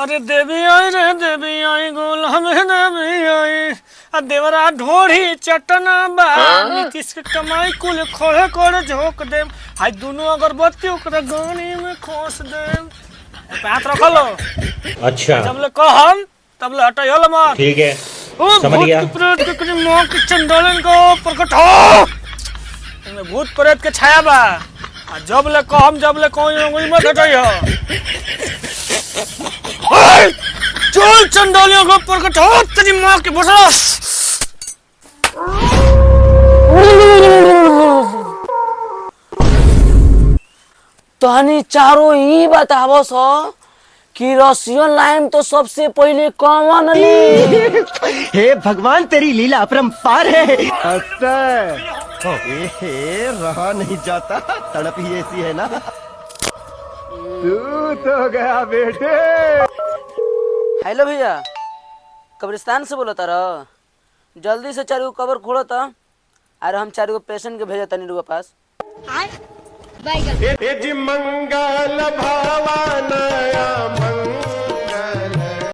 अरे देवी आई रे देवी आई गुलाम देवी आई देवरा ढोढ़ी चटना बा नीतीश के कमाई कुल खोले कोड़े झोंक दे हाय दोनों अगरबत्ती ओकरा गानी में खोस दे हाथ रख लो। अच्छा जब ले कहम तब ले हटाइयो लो मार। ठीक है ओ समझ भूत गया। की प्रेत के करी मां की चंडालन को प्रकट हो इनमें भूत प्रेत के छाया बा जब ले कहम जब ले कोई उंगली मत हटाइयो। चल चंडालियों को प्रकट हो तेरी मां की बसरा। तहनी चारों ही बतावो सो कि रसियन लाइन तो सबसे पहले कौन ली। हे भगवान तेरी लीला अपरंपार है। रहा नहीं जाता तड़प ही ऐसी है ना। तू तो गया बेटे। हेलो भैया कब्रिस्तान से बोलो तारा जल्दी से चारों कबर खोलो था और हम चारों पेशेंट के भेजा तनी रुआ पास। मंगल